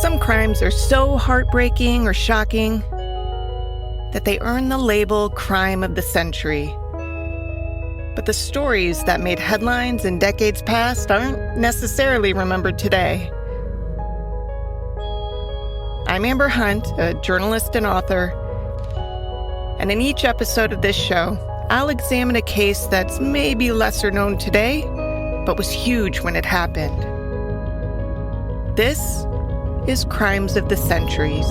Some crimes are so heartbreaking or shocking that they earn the label crime of the century. But the stories that made headlines in decades past aren't necessarily remembered today. I'm Amber Hunt, a journalist and author, and in each episode of this show, I'll examine a case that's maybe lesser known today, but was huge when it happened. This is Crimes of the Centuries.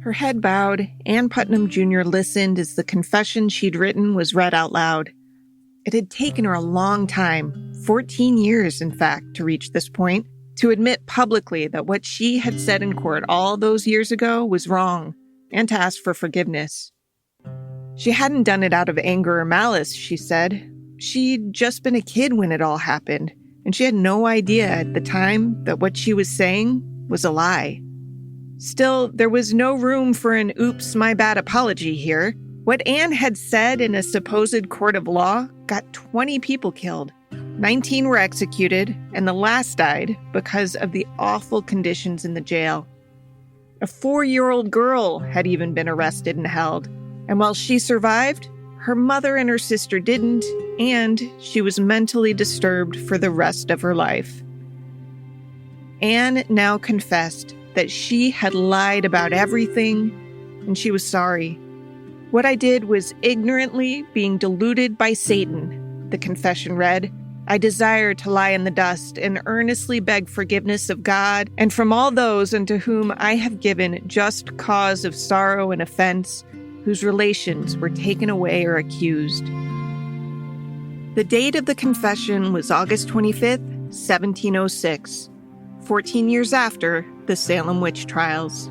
Her head bowed, Ann Putnam Jr. listened as the confession she'd written was read out loud. It had taken her a long time, 14 years, in fact, to reach this point, to admit publicly that what she had said in court all those years ago was wrong, and to ask for forgiveness. She hadn't done it out of anger or malice, she said. She'd just been a kid when it all happened, and she had no idea at the time that what she was saying was a lie. Still, there was no room for an oops, my bad apology here. What Anne had said in a supposed court of law got 20 people killed. 19 were executed, and the last died because of the awful conditions in the jail. A 4-year-old girl had even been arrested and held, and while she survived, her mother and her sister didn't, and she was mentally disturbed for the rest of her life. Anne now confessed that she had lied about everything, and she was sorry. What I did was ignorantly being deluded by Satan, the confession read. I desire to lie in the dust and earnestly beg forgiveness of God and from all those unto whom I have given just cause of sorrow and offense, whose relations were taken away or accused. The date of the confession was August 25th, 1706. 14 years after the Salem witch trials.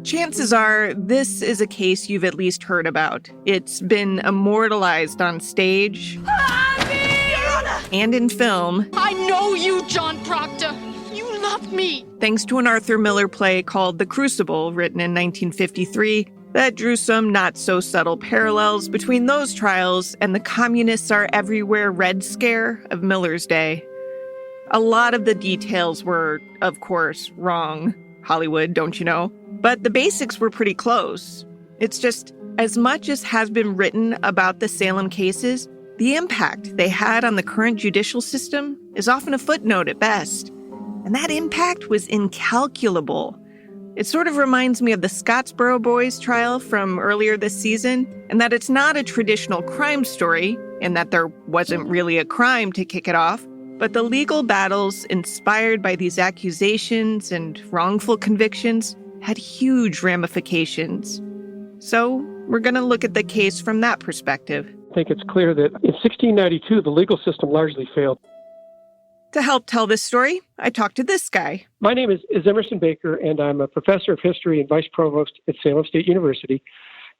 Chances are this is a case you've at least heard about. It's been immortalized on stage and in film. I know you, John Proctor. You love me. Thanks to an Arthur Miller play called The Crucible, written in 1953, that drew some not-so-subtle parallels between those trials and the communists are everywhere Red Scare of Miller's day. A lot of the details were, of course, wrong. Hollywood, don't you know? But the basics were pretty close. It's just, as much as has been written about the Salem cases, the impact they had on the current judicial system is often a footnote at best. And that impact was incalculable. It sort of reminds me of the Scottsboro Boys trial from earlier this season, and that it's not a traditional crime story, in that there wasn't really a crime to kick it off, but the legal battles inspired by these accusations and wrongful convictions had huge ramifications. So we're going to look at the case from that perspective. I think it's clear that in 1692, the legal system largely failed. To help tell this story, I talked to this guy. My name is Emerson Baker, and I'm a professor of history and vice provost at Salem State University,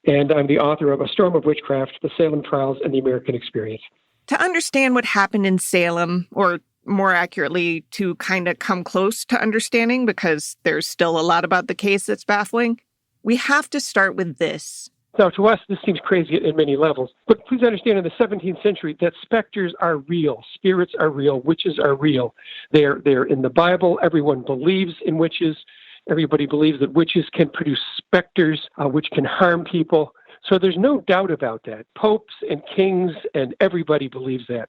and I'm the author of A Storm of Witchcraft, The Salem Trials and the American Experience. To understand what happened in Salem, or more accurately, to kind of come close to understanding, because there's still a lot about the case that's baffling, we have to start with this. Now, to us, this seems crazy at many levels. But please understand, in the 17th century, that specters are real. Spirits are real. Witches are real. They're in the Bible. Everyone believes in witches. Everybody believes that witches can produce specters, which can harm people. So there's no doubt about that. Popes and kings and everybody believes that.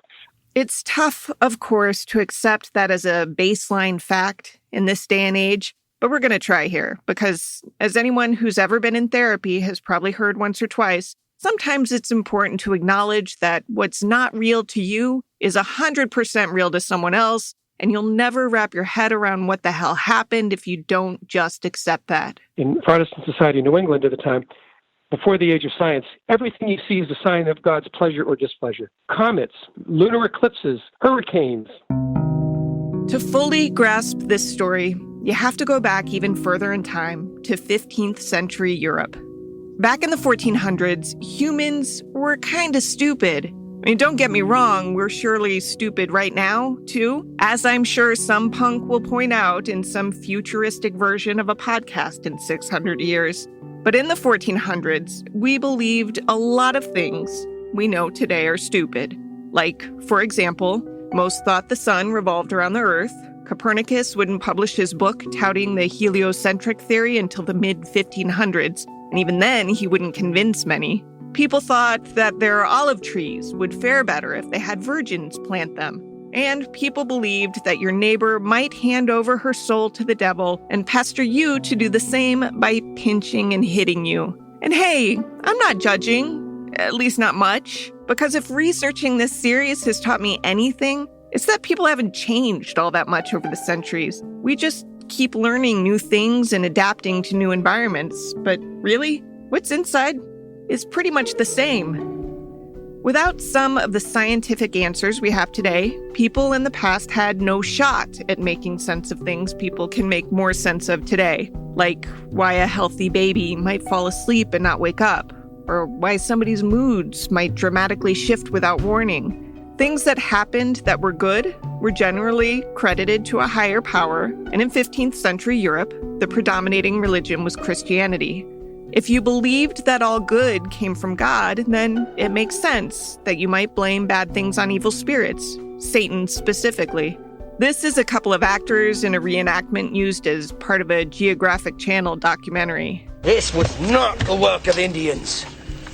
It's tough, of course, to accept that as a baseline fact in this day and age. But we're going to try here, because as anyone who's ever been in therapy has probably heard once or twice, sometimes it's important to acknowledge that what's not real to you is 100% real to someone else, and you'll never wrap your head around what the hell happened if you don't just accept that. In Protestant society in New England at the time, before the age of science, everything you see is a sign of God's pleasure or displeasure. Comets, lunar eclipses, hurricanes. To fully grasp this story, you have to go back even further in time to 15th century Europe. Back in the 1400s, humans were kind of stupid. I mean, don't get me wrong, we're surely stupid right now, too, as I'm sure some punk will point out in some futuristic version of a podcast in 600 years. But in the 1400s, we believed a lot of things we know today are stupid. Like, for example, most thought the sun revolved around the Earth. Copernicus wouldn't publish his book touting the heliocentric theory until the mid-1500s, and even then he wouldn't convince many. People thought that their olive trees would fare better if they had virgins plant them. And people believed that your neighbor might hand over her soul to the devil and pester you to do the same by pinching and hitting you. And hey, I'm not judging, at least not much, because if researching this series has taught me anything, it's that people haven't changed all that much over the centuries. We just keep learning new things and adapting to new environments. But really, what's inside is pretty much the same. Without some of the scientific answers we have today, people in the past had no shot at making sense of things people can make more sense of today, like why a healthy baby might fall asleep and not wake up, or why somebody's moods might dramatically shift without warning. Things that happened that were good were generally credited to a higher power, and in 15th century Europe, the predominating religion was Christianity. If you believed that all good came from God, then it makes sense that you might blame bad things on evil spirits, Satan specifically. This is a couple of actors in a reenactment used as part of a Geographic Channel documentary. This was not the work of Indians.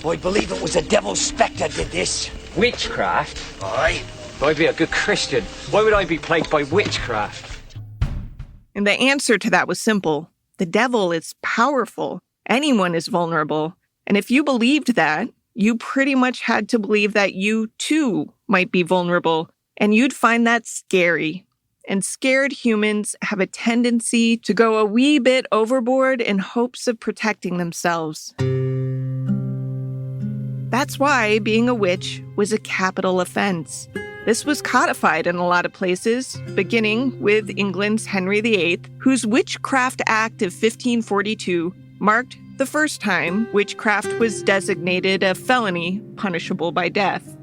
I believe it was a devil's spectre did this. Witchcraft? Aye. I'd be a good Christian. Why would I be plagued by witchcraft? And the answer to that was simple. The devil is powerful. Anyone is vulnerable. And if you believed that, you pretty much had to believe that you, too, might be vulnerable. And you'd find that scary. And scared humans have a tendency to go a wee bit overboard in hopes of protecting themselves. That's why being a witch was a capital offense. This was codified in a lot of places, beginning with England's Henry VIII, whose Witchcraft Act of 1542 marked the first time witchcraft was designated a felony punishable by death.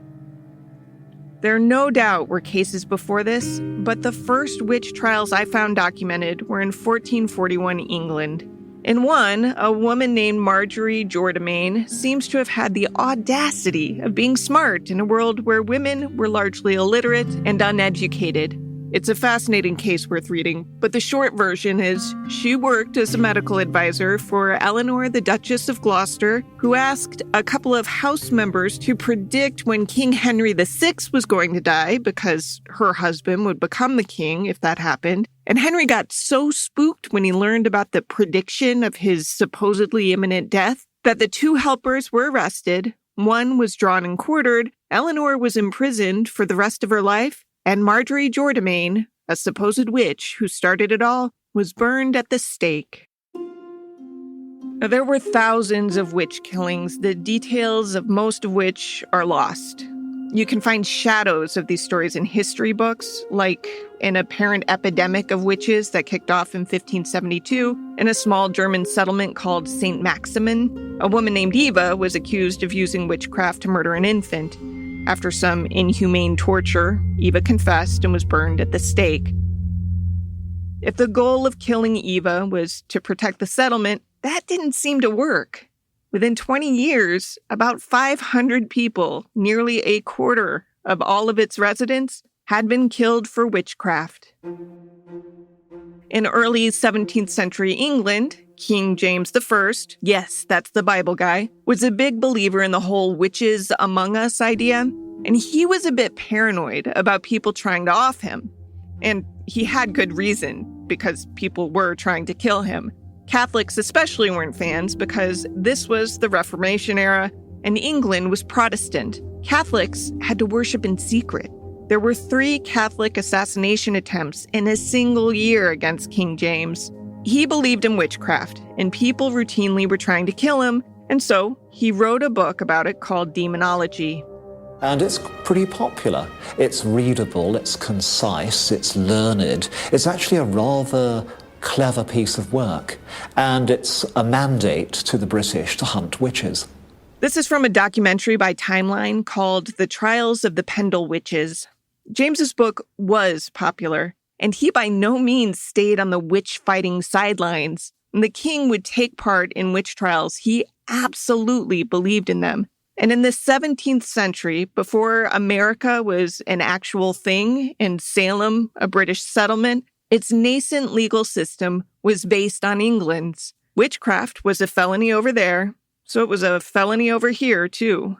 There no doubt were cases before this, but the first witch trials I found documented were in 1441 England. In one, a woman named Marjorie Jourdemain seems to have had the audacity of being smart in a world where women were largely illiterate and uneducated. It's a fascinating case worth reading, but the short version is she worked as a medical advisor for Eleanor, the Duchess of Gloucester, who asked a couple of House members to predict when King Henry VI was going to die because her husband would become the king if that happened. And Henry got so spooked when he learned about the prediction of his supposedly imminent death that the two helpers were arrested. One was drawn and quartered, Eleanor was imprisoned for the rest of her life, and Marjorie Jourdemain, a supposed witch who started it all, was burned at the stake. Now, there were thousands of witch killings, the details of most of which are lost. You can find shadows of these stories in history books, like an apparent epidemic of witches that kicked off in 1572 in a small German settlement called St. Maximin. A woman named Eva was accused of using witchcraft to murder an infant. After some inhumane torture, Eva confessed and was burned at the stake. If the goal of killing Eva was to protect the settlement, that didn't seem to work. Within 20 years, about 500 people, nearly a quarter of all of its residents, had been killed for witchcraft. In early 17th century England, King James I, yes, that's the Bible guy, was a big believer in the whole witches among us idea, and he was a bit paranoid about people trying to off him. And he had good reason, because people were trying to kill him. Catholics especially weren't fans because this was the Reformation era, and England was Protestant. Catholics had to worship in secret. There were 3 Catholic assassination attempts in a single year against King James. He believed in witchcraft, and people routinely were trying to kill him, and so he wrote a book about it called Demonology. And it's pretty popular. It's readable, it's concise, it's learned. It's actually a rather clever piece of work, and it's a mandate to the British to hunt witches. This is from a documentary by Timeline called The Trials of the Pendle Witches. James's book was popular, and he by no means stayed on the witch-fighting sidelines. When the king would take part in witch trials, he absolutely believed in them. And in the 17th century, before America was an actual thing and Salem a British settlement, its nascent legal system was based on England's. Witchcraft was a felony over there, so it was a felony over here, too.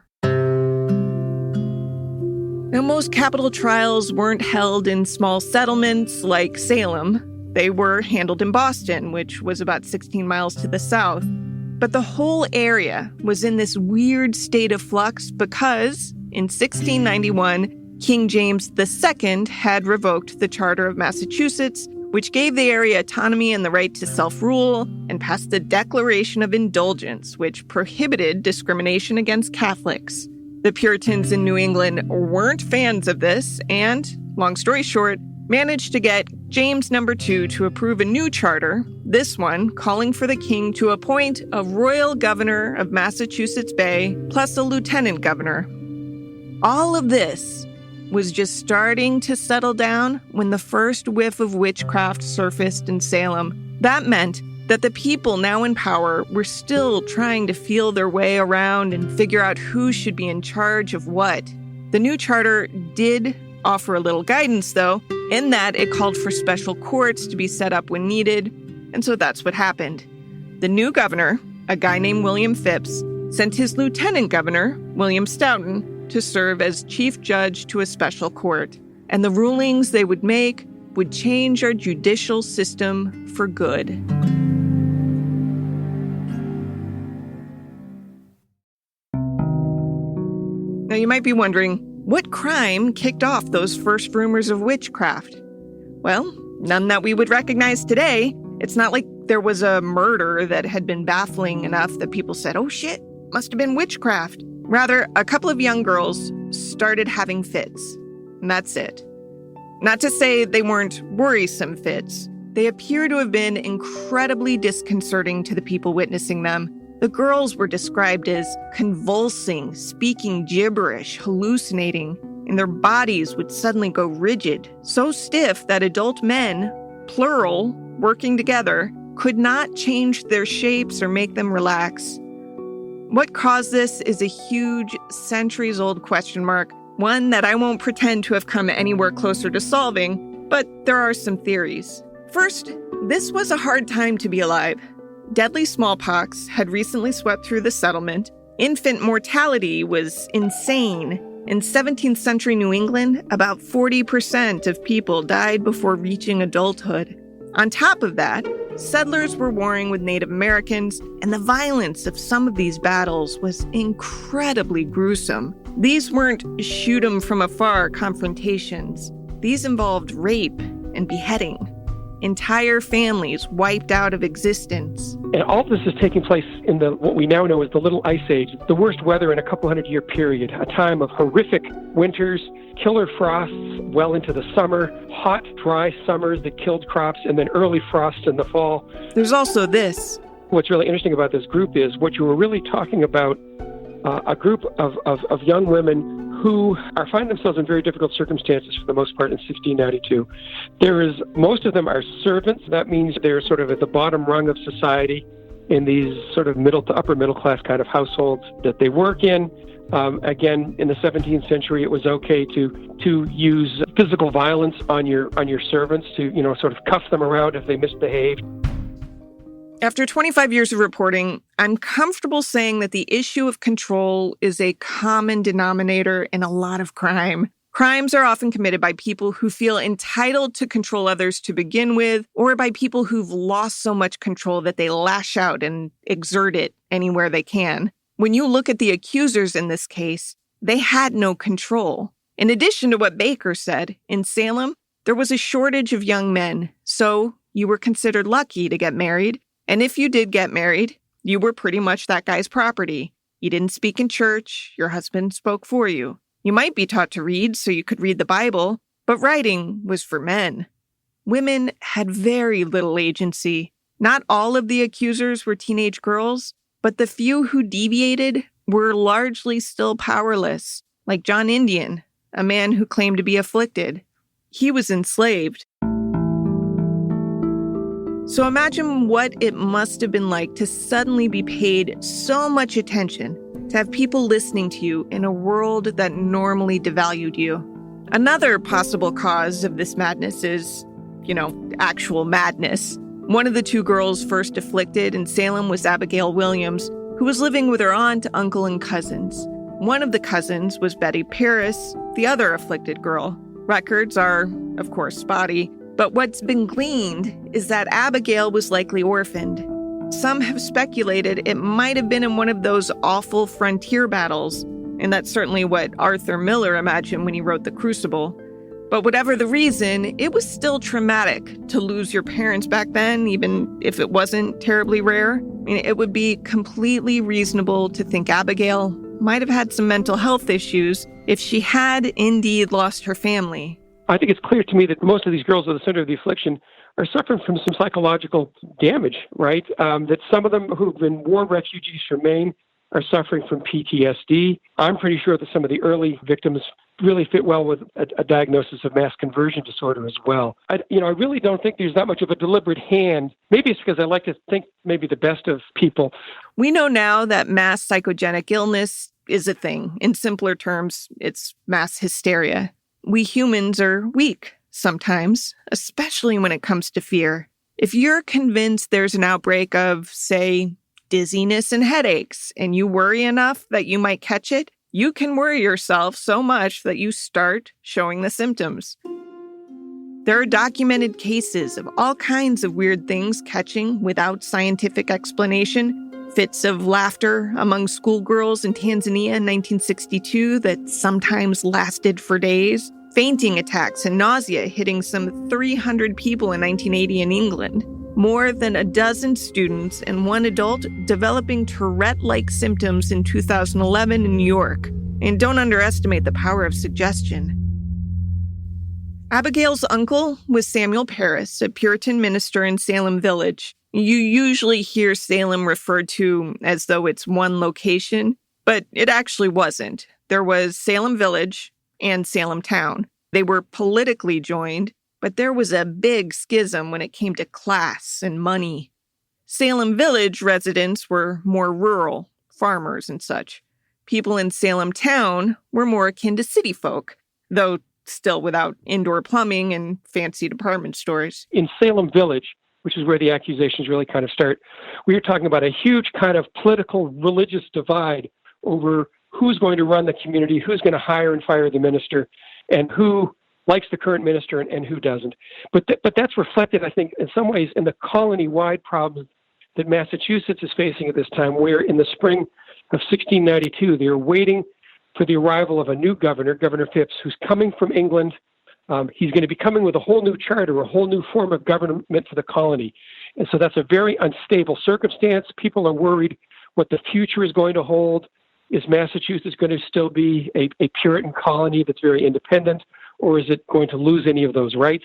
Now, most capital trials weren't held in small settlements like Salem. They were handled in Boston, which was about 16 miles to the south. But the whole area was in this weird state of flux because, in 1691, King James II had revoked the Charter of Massachusetts, which gave the area autonomy and the right to self-rule, and passed the Declaration of Indulgence, which prohibited discrimination against Catholics. The Puritans in New England weren't fans of this and, long story short, managed to get James II to approve a new charter, this one calling for the king to appoint a royal governor of Massachusetts Bay plus a lieutenant governor. All of this was just starting to settle down when the first whiff of witchcraft surfaced in Salem. That meant that the people now in power were still trying to feel their way around and figure out who should be in charge of what. The new charter did offer a little guidance, though, in that it called for special courts to be set up when needed, and so that's what happened. The new governor, a guy named William Phipps, sent his lieutenant governor, William Stoughton, to serve as chief judge to a special court, and the rulings they would make would change our judicial system for good. Now, you might be wondering, what crime kicked off those first rumors of witchcraft? Well, none that we would recognize today. It's not like there was a murder that had been baffling enough that people said, oh shit, must have been witchcraft. Rather, a couple of young girls started having fits, and that's it. Not to say they weren't worrisome fits. They appear to have been incredibly disconcerting to the people witnessing them. The girls were described as convulsing, speaking gibberish, hallucinating, and their bodies would suddenly go rigid, so stiff that adult men, plural, working together, could not change their shapes or make them relax. What caused this is a huge, centuries-old question mark, one that I won't pretend to have come anywhere closer to solving, but there are some theories. First, this was a hard time to be alive. Deadly smallpox had recently swept through the settlement. Infant mortality was insane. In 17th century New England, about 40% of people died before reaching adulthood. On top of that, settlers were warring with Native Americans, and the violence of some of these battles was incredibly gruesome. These weren't shoot-'em-from-afar confrontations. These involved rape and beheading. Entire families wiped out of existence. And all this is taking place in what we now know as the Little Ice Age, the worst weather in a couple hundred-year period, a time of horrific winters, killer frosts well into the summer, hot, dry summers that killed crops, and then early frosts in the fall. There's also this. What's really interesting about this group is what you were really talking about, a group of young women who find themselves in very difficult circumstances for the most part in 1692. Most of them are servants. That means they're sort of at the bottom rung of society in these sort of middle to upper middle class kind of households that they work in. Again, in the 17th century, it was okay to use physical violence on your servants, to sort of cuff them around if they misbehaved. After 25 years of reporting, I'm comfortable saying that the issue of control is a common denominator in a lot of crime. Crimes are often committed by people who feel entitled to control others to begin with, or by people who've lost so much control that they lash out and exert it anywhere they can. When you look at the accusers in this case, they had no control. In addition to what Baker said, in Salem, there was a shortage of young men, so you were considered lucky to get married. And if you did get married, you were pretty much that guy's property. You didn't speak in church, your husband spoke for you. You might be taught to read so you could read the Bible, but writing was for men. Women had very little agency. Not all of the accusers were teenage girls, but the few who deviated were largely still powerless, like John Indian, a man who claimed to be afflicted. He was enslaved. So imagine what it must have been like to suddenly be paid so much attention, to have people listening to you in a world that normally devalued you. Another possible cause of this madness is, actual madness. One of the two girls first afflicted in Salem was Abigail Williams, who was living with her aunt, uncle, and cousins. One of the cousins was Betty Paris, the other afflicted girl. Records are, of course, spotty, but what's been gleaned is that Abigail was likely orphaned. Some have speculated it might have been in one of those awful frontier battles, and that's certainly what Arthur Miller imagined when he wrote The Crucible. But whatever the reason, it was still traumatic to lose your parents back then, even if it wasn't terribly rare. It would be completely reasonable to think Abigail might have had some mental health issues if she had indeed lost her family. I think it's clear to me that most of these girls at the center of the affliction are suffering from some psychological damage, right? That some of them who've been war refugees from Maine are suffering from PTSD. I'm pretty sure that some of the early victims really fit well with a diagnosis of mass conversion disorder as well. I really don't think there's that much of a deliberate hand. Maybe it's because I like to think maybe the best of people. We know now that mass psychogenic illness is a thing. In simpler terms, it's mass hysteria. We humans are weak sometimes, especially when it comes to fear. If you're convinced there's an outbreak of, say, dizziness and headaches, and you worry enough that you might catch it, you can worry yourself so much that you start showing the symptoms. There are documented cases of all kinds of weird things catching without scientific explanation. Fits of laughter among schoolgirls in Tanzania in 1962 that sometimes lasted for days. Fainting attacks and nausea hitting some 300 people in 1980 in England. More than a dozen students and one adult developing Tourette-like symptoms in 2011 in New York. And don't underestimate the power of suggestion. Abigail's uncle was Samuel Paris, a Puritan minister in Salem Village. You usually hear Salem referred to as though it's one location, but it actually wasn't. There was Salem Village and Salem Town. They were politically joined, but there was a big schism when it came to class and money. Salem Village residents were more rural, farmers and such. People in Salem Town were more akin to city folk, though still without indoor plumbing and fancy department stores. In Salem Village, which is where the accusations really kind of start, we are talking about a huge kind of political religious divide over who's going to run the community, who's going to hire and fire the minister, and who likes the current minister and who doesn't. But that's reflected, I think, in some ways in the colony-wide problems that Massachusetts is facing at this time, where in the spring of 1692, they're waiting for the arrival of a new governor, Governor Phipps, who's coming from England. He's going to be coming with a whole new charter, a whole new form of government for the colony. And so that's a very unstable circumstance. People are worried what the future is going to hold. Is Massachusetts going to still be a Puritan colony that's very independent, or is it going to lose any of those rights?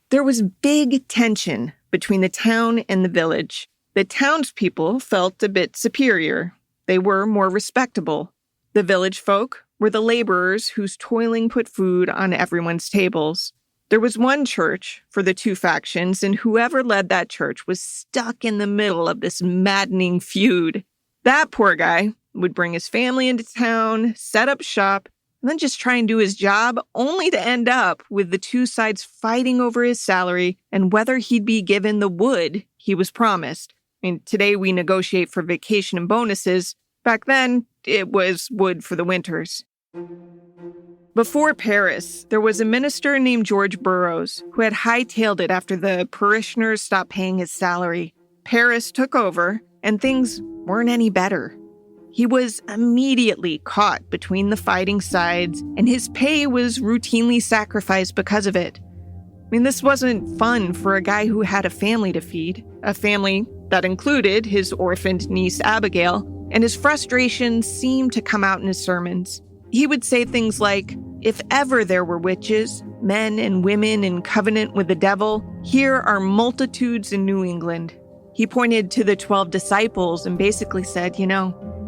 There was big tension between the town and the village. The townspeople felt a bit superior. They were more respectable. The village folk were the laborers whose toiling put food on everyone's tables. There was one church for the two factions, and whoever led that church was stuck in the middle of this maddening feud. That poor guy would bring his family into town, set up shop, and then just try and do his job, only to end up with the two sides fighting over his salary and whether he'd be given the wood he was promised. Today we negotiate for vacation and bonuses. Back then, it was wood for the winters. Before Paris, there was a minister named George Burroughs who had hightailed it after the parishioners stopped paying his salary. Paris took over, and things weren't any better. He was immediately caught between the fighting sides, and his pay was routinely sacrificed because of it. This wasn't fun for a guy who had a family to feed, a family that included his orphaned niece Abigail, and his frustrations seemed to come out in his sermons. He would say things like, "If ever there were witches, men and women in covenant with the devil, here are multitudes in New England." He pointed to the 12 disciples and basically said,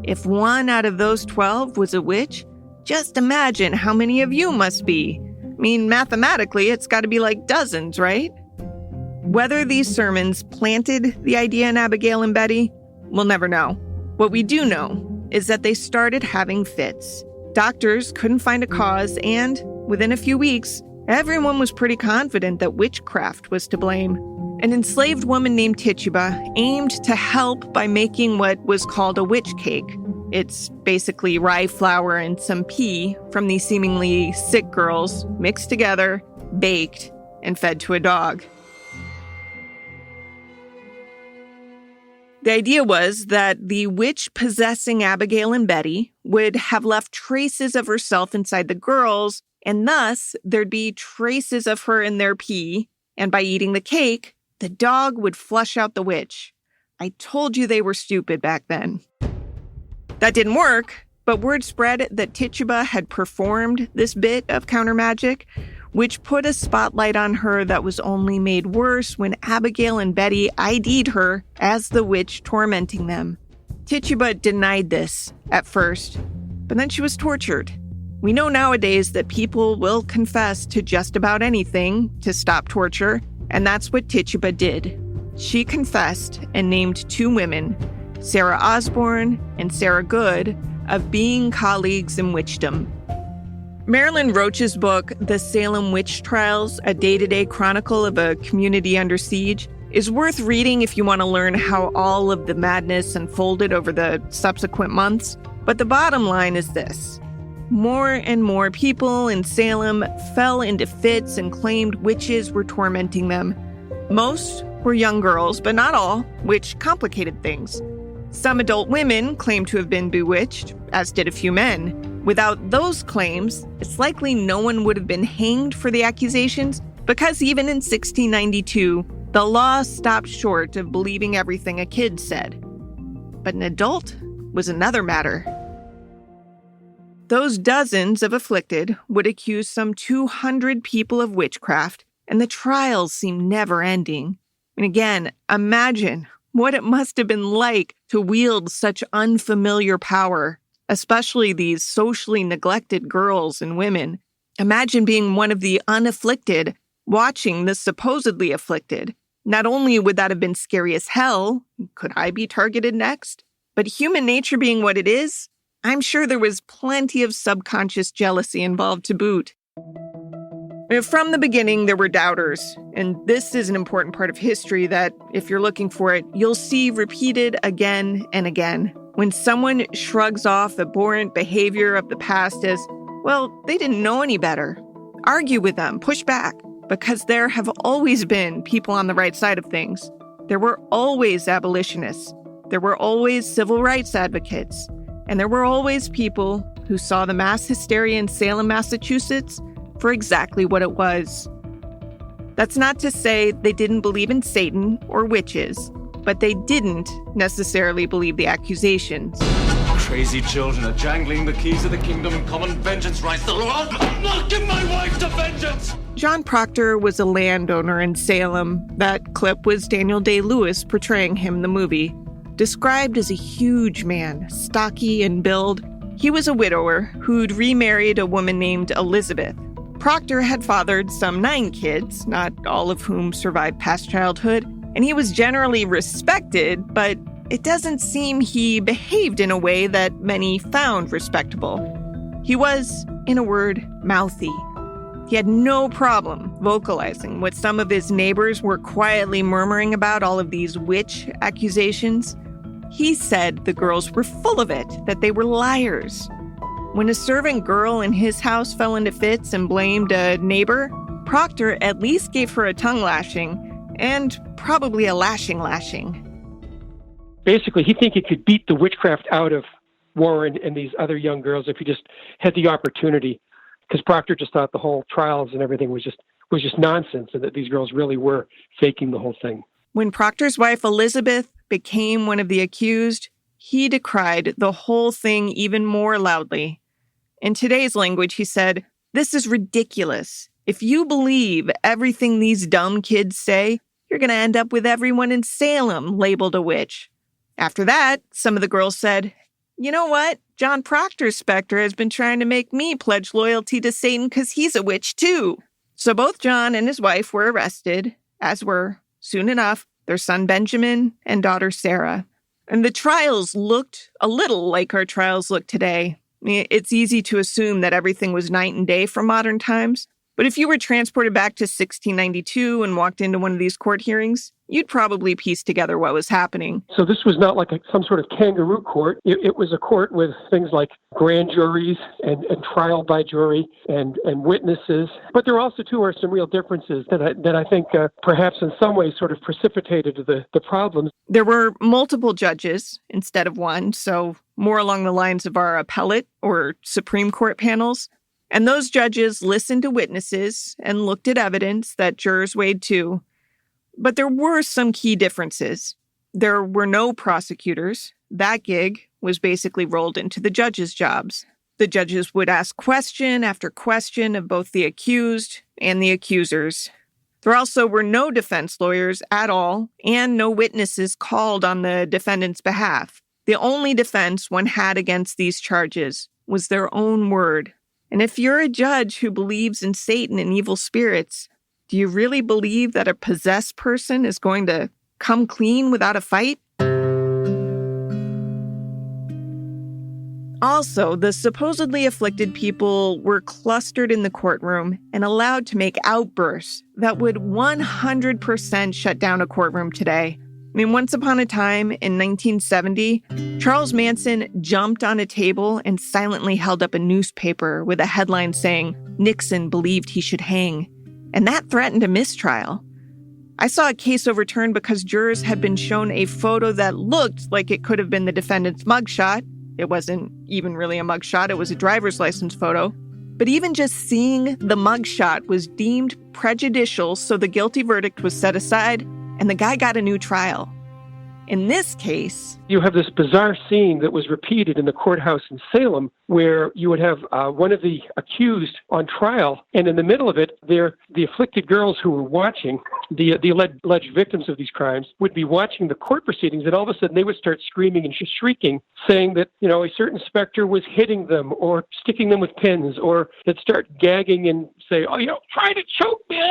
If 1 out of those 12 was a witch, just imagine how many of you must be. I mean, mathematically, it's got to be like dozens, right? Whether these sermons planted the idea in Abigail and Betty, we'll never know. What we do know is that they started having fits. Doctors couldn't find a cause, and within a few weeks, everyone was pretty confident that witchcraft was to blame. An enslaved woman named Tituba aimed to help by making what was called a witch cake. It's basically rye flour and some pea from these seemingly sick girls mixed together, baked, and fed to a dog. The idea was that the witch possessing Abigail and Betty would have left traces of herself inside the girls, and thus there'd be traces of her in their pee, and by eating the cake, the dog would flush out the witch. I told you they were stupid back then. That didn't work, but word spread that Tituba had performed this bit of counter magic, which put a spotlight on her that was only made worse when Abigail and Betty ID'd her as the witch tormenting them. Tituba denied this at first, but then she was tortured. We know nowadays that people will confess to just about anything to stop torture, and that's what Tituba did. She confessed and named 2 women, Sarah Osborne and Sarah Good, of being colleagues in witchdom. Marilyn Roach's book, The Salem Witch Trials, a day-to-day chronicle of a community under siege, is worth reading if you want to learn how all of the madness unfolded over the subsequent months. But the bottom line is this. More and more people in Salem fell into fits and claimed witches were tormenting them. Most were young girls, but not all, which complicated things. Some adult women claimed to have been bewitched, as did a few men. Without those claims, it's likely no one would have been hanged for the accusations, because even in 1692, the law stopped short of believing everything a kid said. But an adult was another matter. Those dozens of afflicted would accuse some 200 people of witchcraft, and the trials seemed never-ending. And again, imagine what it must have been like to wield such unfamiliar power, especially these socially neglected girls and women. Imagine being one of the unafflicted, watching the supposedly afflicted. Not only would that have been scary as hell, could I be targeted next? But human nature being what it is, I'm sure there was plenty of subconscious jealousy involved to boot. From the beginning, there were doubters, and this is an important part of history that, if you're looking for it, you'll see repeated again and again. When someone shrugs off abhorrent behavior of the past as, well, they didn't know any better. Argue with them, push back, because there have always been people on the right side of things. There were always abolitionists. There were always civil rights advocates. And there were always people who saw the mass hysteria in Salem, Massachusetts for exactly what it was. That's not to say they didn't believe in Satan or witches, but they didn't necessarily believe the accusations. Crazy children are jangling the keys of the kingdom and common vengeance rights. The Lord, I'll not give my wife to vengeance! John Proctor was a landowner in Salem. That clip was Daniel Day-Lewis portraying him in the movie. Described as a huge man, stocky in build, he was a widower who'd remarried a woman named Elizabeth. Proctor had fathered some 9 kids, not all of whom survived past childhood, and he was generally respected, but it doesn't seem he behaved in a way that many found respectable. He was, in a word, mouthy. He had no problem vocalizing what some of his neighbors were quietly murmuring about all of these witch accusations. He said the girls were full of it, that they were liars. When a servant girl in his house fell into fits and blamed a neighbor, Proctor at least gave her a tongue lashing, and probably a lashing. Basically, he think he could beat the witchcraft out of Warren and these other young girls if he just had the opportunity, because Proctor just thought the whole trials and everything was just nonsense, and that these girls really were faking the whole thing. When Proctor's wife Elizabeth became one of the accused, he decried the whole thing even more loudly. In today's language, he said, "This is ridiculous. If you believe everything these dumb kids say, you're going to end up with everyone in Salem labeled a witch." After that, some of the girls said, You know what? John Proctor's specter has been trying to make me pledge loyalty to Satan because he's a witch too. So both John and his wife were arrested, as were, soon enough, their son Benjamin and daughter Sarah. And the trials looked a little like our trials look today. It's easy to assume that everything was night and day from modern times. But if you were transported back to 1692 and walked into one of these court hearings, you'd probably piece together what was happening. So this was not like some sort of kangaroo court. It was a court with things like grand juries and trial by jury and witnesses. But there also, too, are some real differences that I think perhaps in some ways sort of precipitated the problems. There were multiple judges instead of one, so more along the lines of our appellate or Supreme Court panels. And those judges listened to witnesses and looked at evidence that jurors weighed too. But there were some key differences. There were no prosecutors. That gig was basically rolled into the judges' jobs. The judges would ask question after question of both the accused and the accusers. There also were no defense lawyers at all and no witnesses called on the defendant's behalf. The only defense one had against these charges was their own word. And if you're a judge who believes in Satan and evil spirits, do you really believe that a possessed person is going to come clean without a fight? Also, the supposedly afflicted people were clustered in the courtroom and allowed to make outbursts that would 100% shut down a courtroom today. Once upon a time in 1970, Charles Manson jumped on a table and silently held up a newspaper with a headline saying, "Nixon believed he should hang." And that threatened a mistrial. I saw a case overturned because jurors had been shown a photo that looked like it could have been the defendant's mugshot. It wasn't even really a mugshot, it was a driver's license photo. But even just seeing the mugshot was deemed prejudicial, so the guilty verdict was set aside, and the guy got a new trial. In this case, you have this bizarre scene that was repeated in the courthouse in Salem where you would have one of the accused on trial, and in the middle of it, the afflicted girls who were watching, the alleged victims of these crimes, would be watching the court proceedings, and all of a sudden they would start screaming and shrieking, saying that, a certain specter was hitting them or sticking them with pins, or they'd start gagging and say, try to choke me,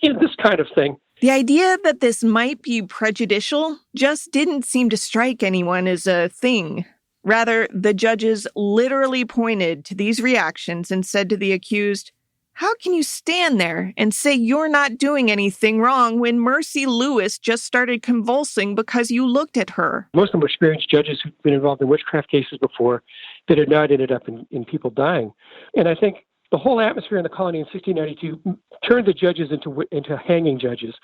this kind of thing. The idea that this might be prejudicial just didn't seem to strike anyone as a thing. Rather, the judges literally pointed to these reactions and said to the accused, "How can you stand there and say you're not doing anything wrong when Mercy Lewis just started convulsing because you looked at her?" Most of them were experienced judges who'd been involved in witchcraft cases before that had not ended up in people dying. And I think the whole atmosphere in the colony in 1692 turned the judges into hanging judges.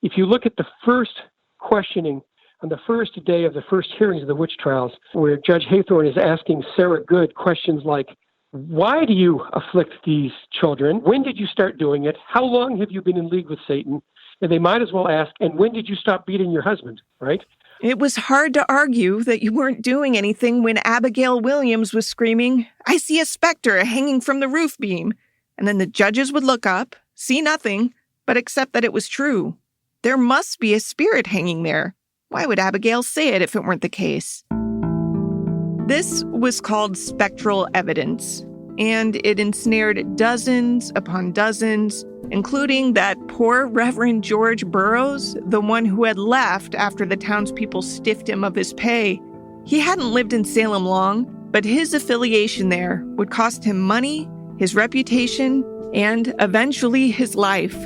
If you look at the first questioning on the first day of the first hearings of the witch trials, where Judge Haythorne is asking Sarah Good questions like, why do you afflict these children? When did you start doing it? How long have you been in league with Satan? And they might as well ask, and when did you stop beating your husband, right? It was hard to argue that you weren't doing anything when Abigail Williams was screaming, "I see a specter hanging from the roof beam." And then the judges would look up, see nothing, but accept that it was true. There must be a spirit hanging there. Why would Abigail say it if it weren't the case? This was called spectral evidence, and it ensnared dozens upon dozens, including that poor Reverend George Burroughs, the one who had left after the townspeople stiffed him of his pay. He hadn't lived in Salem long, but his affiliation there would cost him money, his reputation, and eventually his life.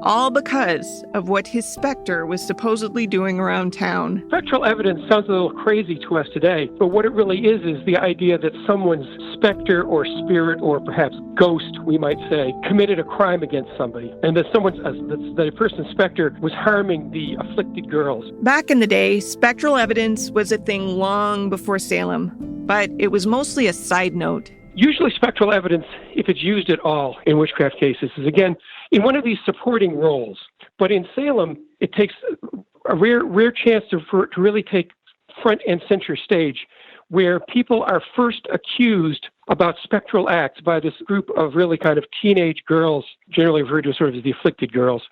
All because of what his specter was supposedly doing around town. Spectral evidence sounds a little crazy to us today, but what it really is the idea that someone's specter or spirit or perhaps ghost, we might say, committed a crime against somebody, and that that a person's specter was harming the afflicted girls. Back in the day, spectral evidence was a thing long before Salem, but it was mostly a side note. Usually spectral evidence, if it's used at all in witchcraft cases, is again in one of these supporting roles. But in Salem, it takes a rare chance to really take front and center stage, where people are first accused about spectral acts by this group of really kind of teenage girls, generally referred to sort of as the afflicted girls.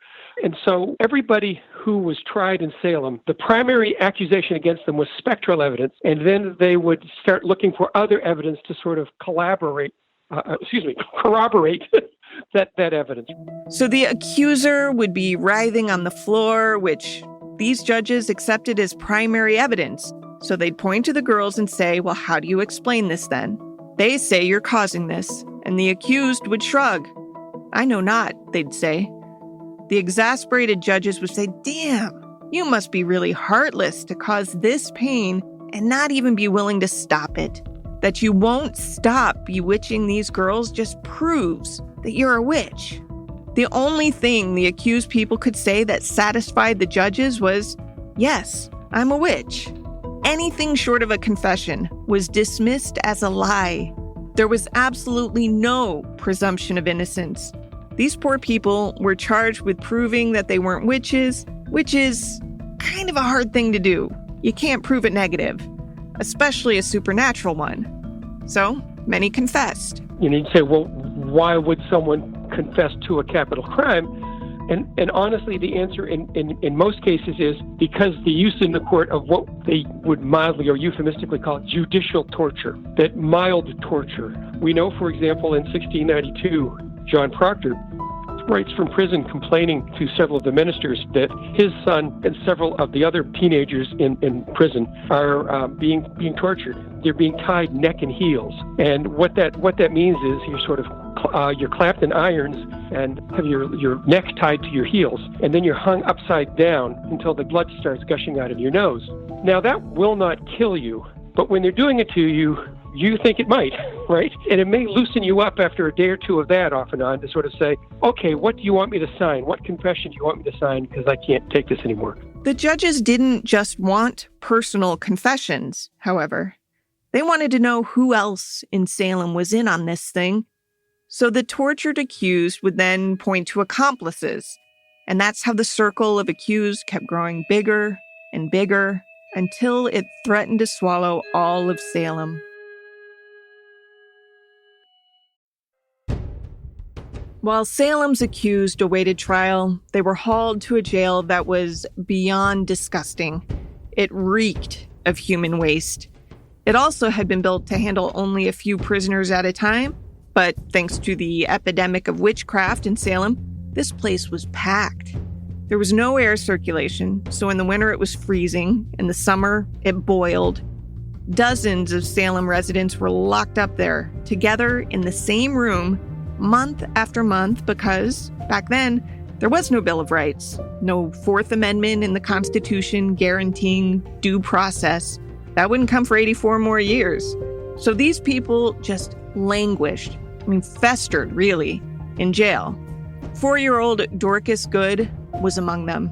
And so everybody who was tried in Salem, the primary accusation against them was spectral evidence, and then they would start looking for other evidence to sort of corroborate that evidence. So the accuser would be writhing on the floor, which these judges accepted as primary evidence. So they'd point to the girls and say, well, how do you explain this then? They say you're causing this, and the accused would shrug. I know not, they'd say. The exasperated judges would say, damn, you must be really heartless to cause this pain and not even be willing to stop it. That you won't stop bewitching these girls just proves that you're a witch. The only thing the accused people could say that satisfied the judges was, yes, I'm a witch. Anything short of a confession was dismissed as a lie. There was absolutely no presumption of innocence. These poor people were charged with proving that they weren't witches, which is kind of a hard thing to do. You can't prove it negative, especially a supernatural one. So many confessed. You need to say, well, why would someone confess to a capital crime? And honestly, the answer in most cases is because the use in the court of what they would mildly or euphemistically call judicial torture, that mild torture. We know, for example, in 1692, John Proctor writes from prison complaining to several of the ministers that his son and several of the other teenagers in prison are being tortured. They're being tied neck and heels. And what that means is you're clapped in irons and have your neck tied to your heels, and then you're hung upside down until the blood starts gushing out of your nose. Now, that will not kill you, but when they're doing it to you, you think it might, right? And it may loosen you up after a day or two of that off and on to sort of say, okay, what do you want me to sign? What confession do you want me to sign? Because I can't take this anymore. The judges didn't just want personal confessions, however. They wanted to know who else in Salem was in on this thing. So the tortured accused would then point to accomplices. And that's how the circle of accused kept growing bigger and bigger until it threatened to swallow all of Salem. While Salem's accused awaited trial, they were hauled to a jail that was beyond disgusting. It reeked of human waste. It also had been built to handle only a few prisoners at a time, but thanks to the epidemic of witchcraft in Salem, this place was packed. There was no air circulation, so in the winter it was freezing, in the summer it boiled. Dozens of Salem residents were locked up there, together in the same room, month after month, because back then there was no Bill of Rights, no Fourth Amendment in the Constitution guaranteeing due process. That wouldn't come for 84 more years. So these people just languished, festered really, in jail. 4-year-old Dorcas Good was among them.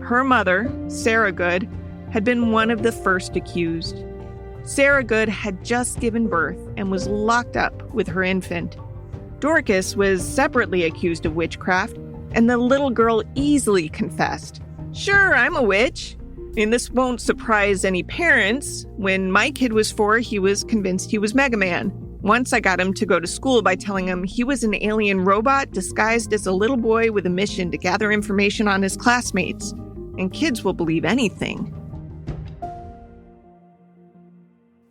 Her mother, Sarah Good, had been one of the first accused. Sarah Good had just given birth and was locked up with her infant. Dorcas was separately accused of witchcraft, and the little girl easily confessed. Sure, I'm a witch. This won't surprise any parents. When my kid was 4, he was convinced he was Mega Man. Once I got him to go to school by telling him he was an alien robot disguised as a little boy with a mission to gather information on his classmates. And kids will believe anything.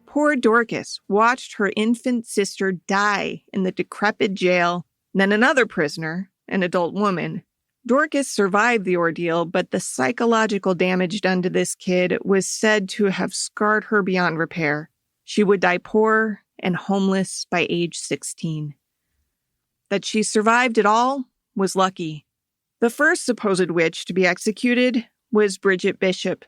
Poor Dorcas watched her infant sister die in the decrepit jail, then another prisoner, an adult woman. Dorcas survived the ordeal, but the psychological damage done to this kid was said to have scarred her beyond repair. She would die poor and homeless by age 16. That she survived it all was lucky. The first supposed witch to be executed was Bridget Bishop.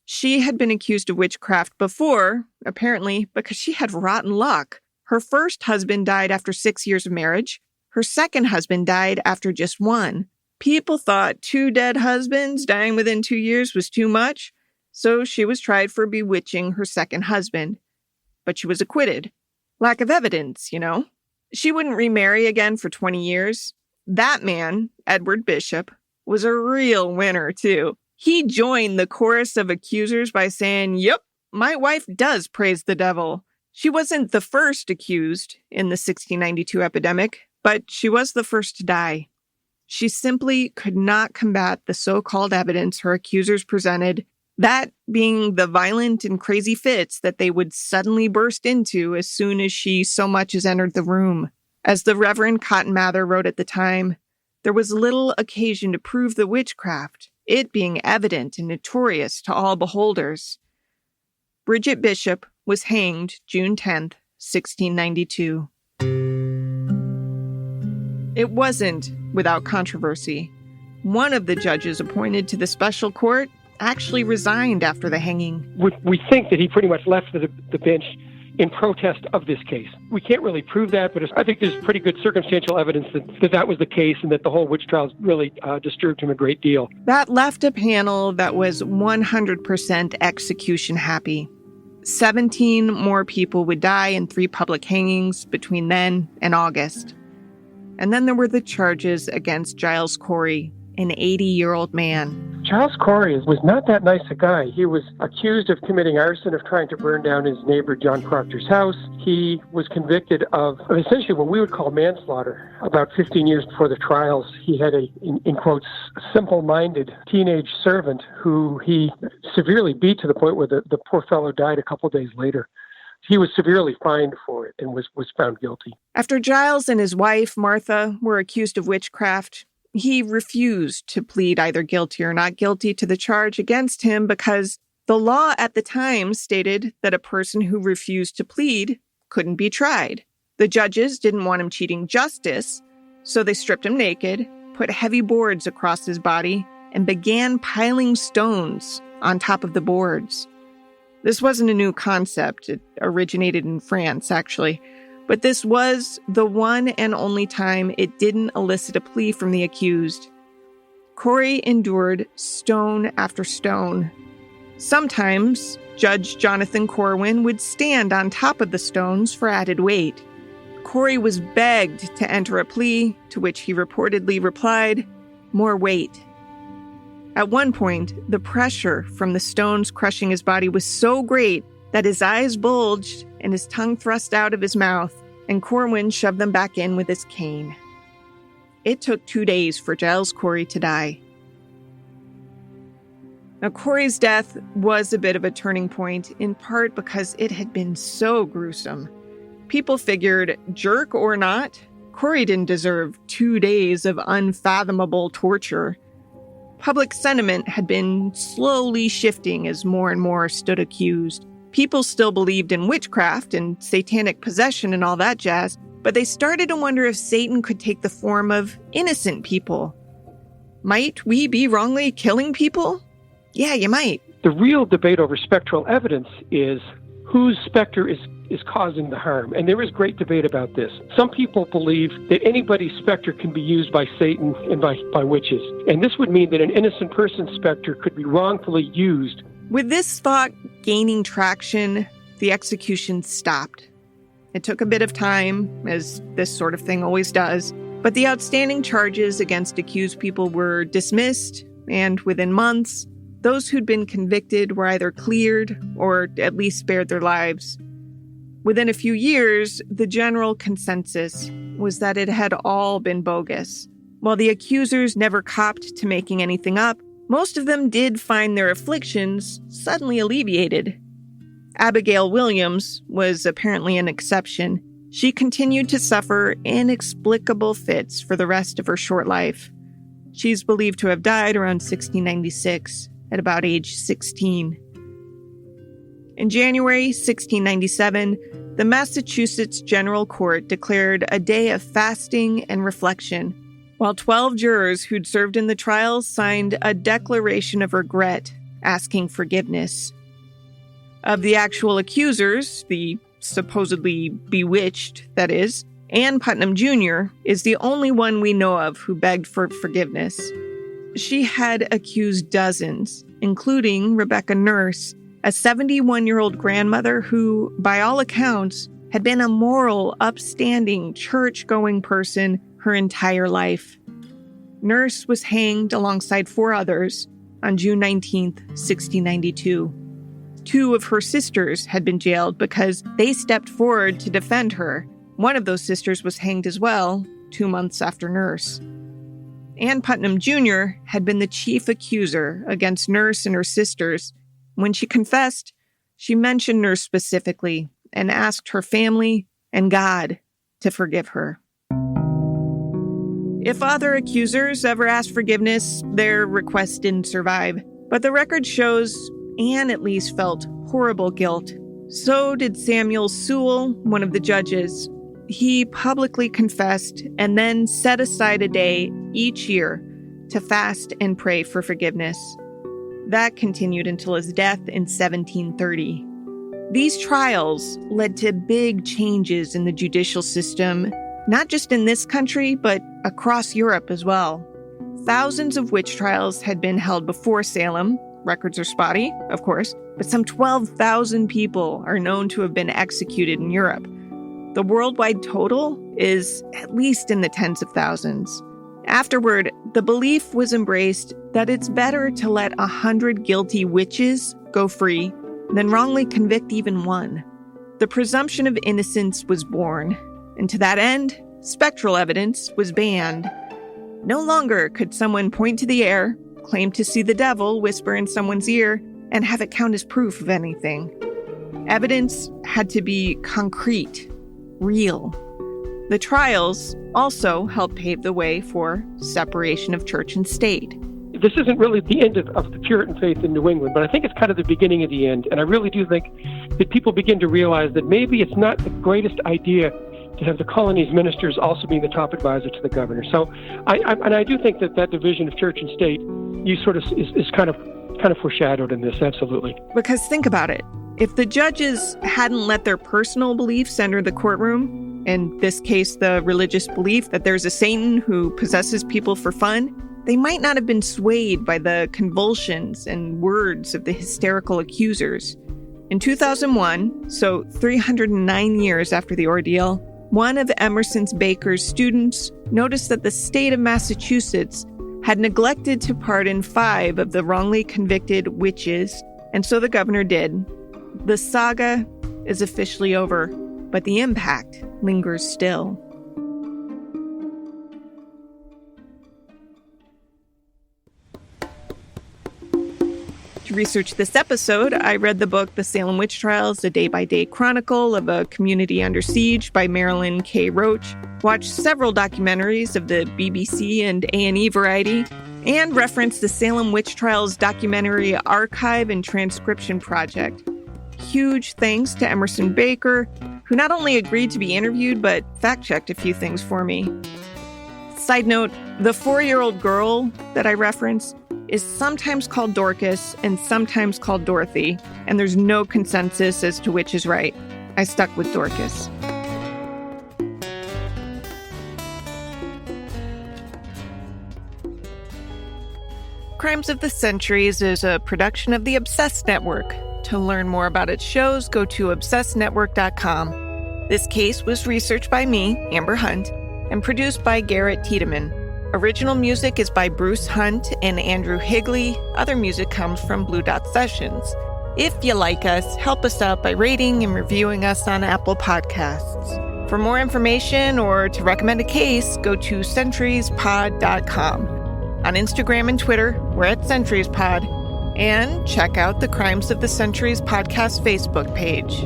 She had been accused of witchcraft before, apparently because she had rotten luck. Her first husband died after 6 years of marriage. Her second husband died after just 1. People thought 2 dead husbands dying within 2 years was too much, so she was tried for bewitching her second husband. But she was acquitted. Lack of evidence, She wouldn't remarry again for 20 years. That man, Edward Bishop, was a real winner, too. He joined the chorus of accusers by saying, "Yep, my wife does praise the devil. She wasn't the first accused in the 1692 epidemic, but she was the first to die. She simply could not combat the so-called evidence her accusers presented, that being the violent and crazy fits that they would suddenly burst into as soon as she so much as entered the room. As the Reverend Cotton Mather wrote at the time, there was little occasion to prove the witchcraft, it being evident and notorious to all beholders. Bridget Bishop was hanged June 10th, 1692. It wasn't without controversy. One of the judges appointed to the special court actually resigned after the hanging. We think that he pretty much left the bench in protest of this case. We can't really prove that, but I think there's pretty good circumstantial evidence that was the case and that the whole witch trials really disturbed him a great deal. That left a panel that was 100% execution happy. 17 more people would die in 3 public hangings between then and August. And then there were the charges against Giles Corey, an 80-year-old man. Giles Corey was not that nice a guy. He was accused of committing arson, of trying to burn down his neighbor John Proctor's house. He was convicted of essentially what we would call manslaughter. About 15 years before the trials, he had in quotes, simple-minded teenage servant who he severely beat to the point where the poor fellow died a couple days later. He was severely fined for it and was found guilty. After Giles and his wife, Martha, were accused of witchcraft, he refused to plead either guilty or not guilty to the charge against him because the law at the time stated that a person who refused to plead couldn't be tried. The judges didn't want him cheating justice, so they stripped him naked, put heavy boards across his body, and began piling stones on top of the boards. This wasn't a new concept. It originated in France, actually. But this was the one and only time it didn't elicit a plea from the accused. Corey endured stone after stone. Sometimes, Judge Jonathan Corwin would stand on top of the stones for added weight. Corey was begged to enter a plea, to which he reportedly replied, "More weight." At one point, the pressure from the stones crushing his body was so great that his eyes bulged and his tongue thrust out of his mouth, and Corwin shoved them back in with his cane. It took 2 days for Giles Corey to die. Now, Corey's death was a bit of a turning point, in part because it had been so gruesome. People figured, jerk or not, Corey didn't deserve 2 days of unfathomable torture. Public sentiment had been slowly shifting as more and more stood accused. People still believed in witchcraft and satanic possession and all that jazz, but they started to wonder if Satan could take the form of innocent people. Might we be wrongly killing people? Yeah, you might. The real debate over spectral evidence is whose specter is causing the harm. And there is great debate about this. Some people believe that anybody's specter can be used by Satan and by witches. And this would mean that an innocent person's specter could be wrongfully used. With this thought gaining traction, the execution stopped. It took a bit of time, as this sort of thing always does, but the outstanding charges against accused people were dismissed, and within months, those who'd been convicted were either cleared or at least spared their lives. Within a few years, the general consensus was that it had all been bogus. While the accusers never copped to making anything up, most of them did find their afflictions suddenly alleviated. Abigail Williams was apparently an exception. She continued to suffer inexplicable fits for the rest of her short life. She's believed to have died around 1696, at about age 16. In January 1697, the Massachusetts General Court declared a day of fasting and reflection, while 12 jurors who'd served in the trials signed a declaration of regret, asking forgiveness. Of the actual accusers, the supposedly bewitched, that is, Ann Putnam Jr. is the only one we know of who begged for forgiveness. She had accused dozens, including Rebecca Nurse, a 71-year-old grandmother who, by all accounts, had been a moral, upstanding, church-going person her entire life. Nurse was hanged alongside 4 others on June 19, 1692. 2 of her sisters had been jailed because they stepped forward to defend her. One of those sisters was hanged as well, 2 months after Nurse. Ann Putnam Jr. had been the chief accuser against Nurse and her sisters. When she confessed, she mentioned Nurse specifically and asked her family and God to forgive her. If other accusers ever asked forgiveness, their request didn't survive. But the record shows Anne at least felt horrible guilt. So did Samuel Sewell, one of the judges. He publicly confessed and then set aside a day each year to fast and pray for forgiveness. That continued until his death in 1730. These trials led to big changes in the judicial system, not just in this country, but across Europe as well. Thousands of witch trials had been held before Salem. Records are spotty, of course, but some 12,000 people are known to have been executed in Europe. The worldwide total is at least in the tens of thousands. Afterward, the belief was embraced that it's better to let 100 guilty witches go free than wrongly convict even one. The presumption of innocence was born, and to that end, spectral evidence was banned. No longer could someone point to the air, claim to see the devil whisper in someone's ear, and have it count as proof of anything. Evidence had to be concrete, real. The trials also helped pave the way for separation of church and state. This isn't really the end of the Puritan faith in New England, but I think it's kind of the beginning of the end. And I really do think that people begin to realize that maybe it's not the greatest idea to have the colony's ministers also being the top advisor to the governor. So I do think that division of church and state is kind of foreshadowed in this, absolutely. Because think about it. If the judges hadn't let their personal beliefs enter the courtroom, in this case the religious belief that there's a Satan who possesses people for fun, they might not have been swayed by the convulsions and words of the hysterical accusers. In 2001, so 309 years after the ordeal, one of Emerson Baker's students noticed that the state of Massachusetts had neglected to pardon 5 of the wrongly convicted witches, and so the governor did. The saga is officially over, but the impact lingers still. To research this episode, I read the book The Salem Witch Trials, a day-by-day chronicle of a community under siege by Marilyn K. Roach, watched several documentaries of the BBC and A&E variety, and referenced the Salem Witch Trials documentary archive and transcription project. Huge thanks to Emerson Baker, who not only agreed to be interviewed, but fact-checked a few things for me. Side note, the 4-year-old girl that I referenced is sometimes called Dorcas and sometimes called Dorothy, and there's no consensus as to which is right. I stuck with Dorcas. Crimes of the Centuries is a production of the Obsessed Network. To learn more about its shows, go to obsessednetwork.com. This case was researched by me, Amber Hunt, and produced by Garrett Tiedemann. Original music is by Bruce Hunt and Andrew Higley. Other music comes from Blue Dot Sessions. If you like us, help us out by rating and reviewing us on Apple Podcasts. For more information or to recommend a case, go to centuriespod.com. On Instagram and Twitter, we're at CenturiesPod. And check out the Crimes of the Centuries podcast Facebook page.